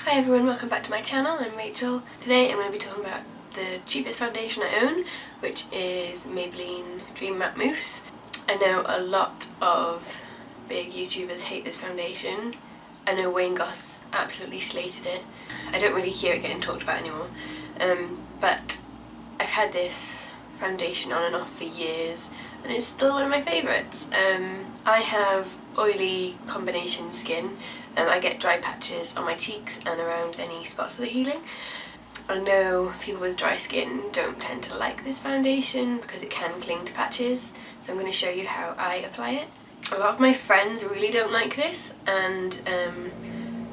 Hi everyone, welcome back to my channel. I'm Rachel. Today I'm going to be talking about the cheapest foundation I own, which is Maybelline Dream Matte Mousse. I know a lot of big YouTubers hate this foundation. I know Wayne Goss absolutely slated it. I don't really hear it getting talked about anymore. But I've had this foundation on and off for years and it's still one of my favourites. I have oily combination skin. I get dry patches on my cheeks and around any spots that are healing. I know people with dry skin don't tend to like this foundation because it can cling to patches, so I'm going to show you how I apply it. A lot of my friends really don't like this, and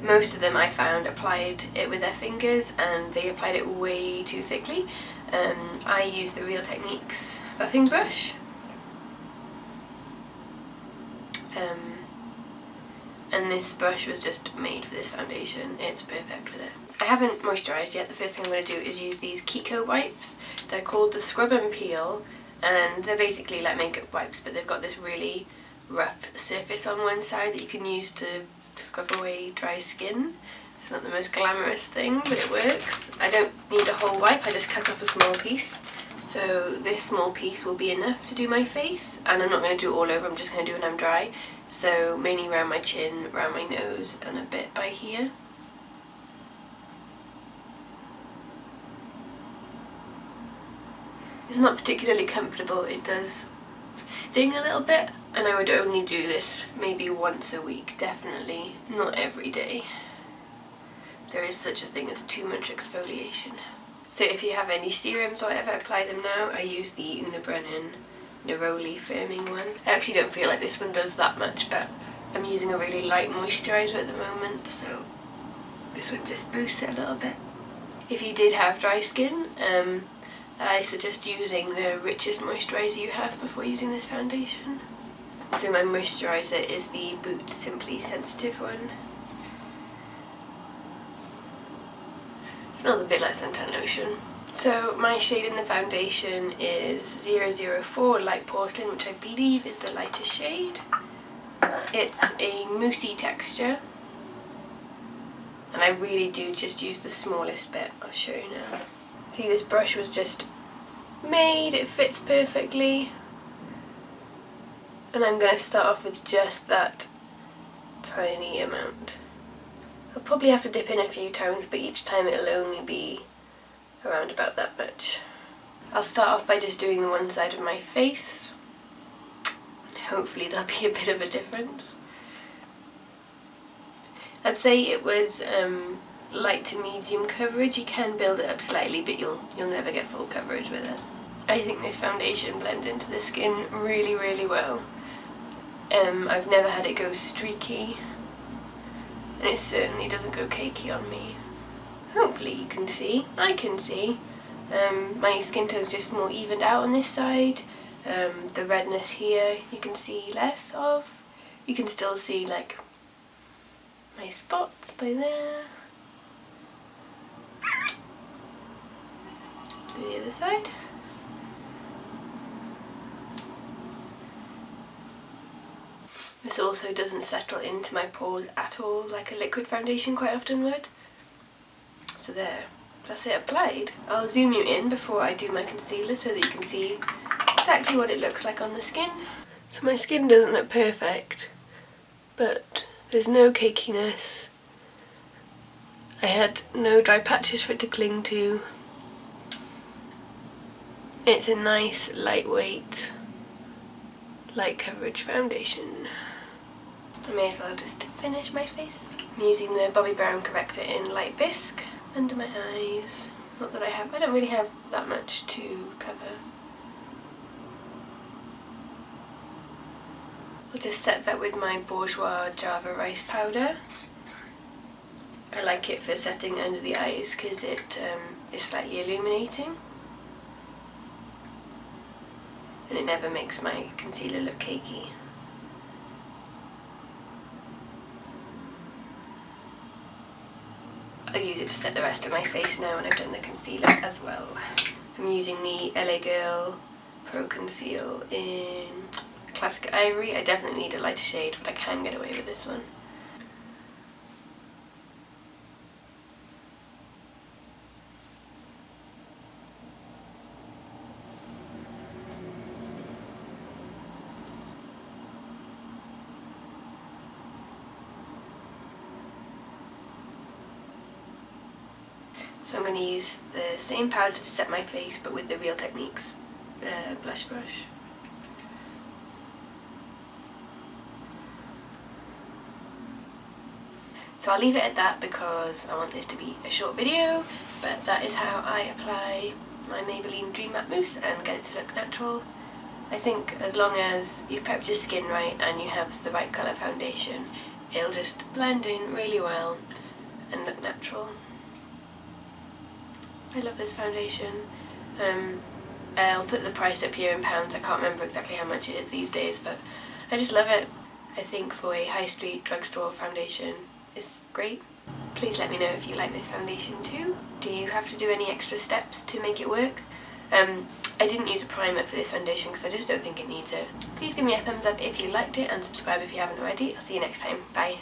most of them I found applied it with their fingers and they applied it way too thickly. I use the Real Techniques buffing brush. And this brush was just made for this foundation. It's perfect with it. I haven't moisturised yet. The first thing I'm going to do is use these Kiko wipes. They're called the Scrub and Peel, and they're basically like makeup wipes, but they've got this really rough surface on one side that you can use to scrub away dry skin. It's not the most glamorous thing, but it works. I don't need a whole wipe, I just cut off a small piece. So this small piece will be enough to do my face, and I'm not going to do it all over, I'm just going to do it when I'm dry. So mainly around my chin, around my nose, and a bit by here. It's not particularly comfortable, it does sting a little bit, and I would only do this maybe once a week, definitely not every day. There is such a thing as too much exfoliation. So if you have any serums or whatever, apply them now. I use the Una Brennan Neroli firming one. I actually don't feel like this one does that much, but I'm using a really light moisturiser at the moment, so this one just boosts it a little bit. If you did have dry skin, I suggest using the richest moisturiser you have before using this foundation. So my moisturiser is the Boots Simply Sensitive one. Smells a bit like suntan lotion. So my shade in the foundation is 004 Light Porcelain, which I believe is the lightest shade. It's a moussey texture, and I really do just use the smallest bit. I'll show you now. See, this brush was just made, it fits perfectly. And I'm going to start off with just that tiny amount. I'll probably have to dip in a few times, but each time it'll only be around about that much. I'll start off by just doing the one side of my face. Hopefully there'll be a bit of a difference. I'd say it was light to medium coverage. You can build it up slightly, but you'll never get full coverage with it. I think this foundation blends into the skin really, really well. I've never had it go streaky, and it certainly doesn't go cakey on me. Hopefully you can see. I can see. My skin tone's just more evened out on this side. The redness here you can see less of. You can still see like my spots by there. Do the other side. This also doesn't settle into my pores at all like a liquid foundation quite often would. So there, that's it applied. I'll zoom you in before I do my concealer so that you can see exactly what it looks like on the skin. So my skin doesn't look perfect, but there's no cakiness. I had no dry patches for it to cling to. It's a nice, lightweight, light coverage foundation. I may as well just finish my face. I'm using the Bobbi Brown corrector in Light Bisque under my eyes. Not that I don't really have that much to cover. I'll just set that with my Bourjois Java rice powder. I like it for setting under the eyes because it is slightly illuminating. And it never makes my concealer look cakey. I'll use it to set the rest of my face now when I've done the concealer as well. I'm using the LA Girl Pro Conceal in Classic Ivory. I definitely need a lighter shade, but I can get away with this one. So I'm going to use the same powder to set my face, but with the Real Techniques blush brush. So I'll leave it at that because I want this to be a short video, but that is how I apply my Maybelline Dream Matte Mousse and get it to look natural. I think as long as you've prepped your skin right and you have the right colour foundation, it'll just blend in really well and look natural. I love this foundation. I'll put the price up here in pounds. I can't remember exactly how much it is these days, but I just love it. I think for a high street drugstore foundation, it's great. Please let me know if you like this foundation too. Do you have to do any extra steps to make it work? I didn't use a primer for this foundation because I just don't think it needs it. Please give me a thumbs up if you liked it and subscribe if you haven't already. I'll see you next time. Bye.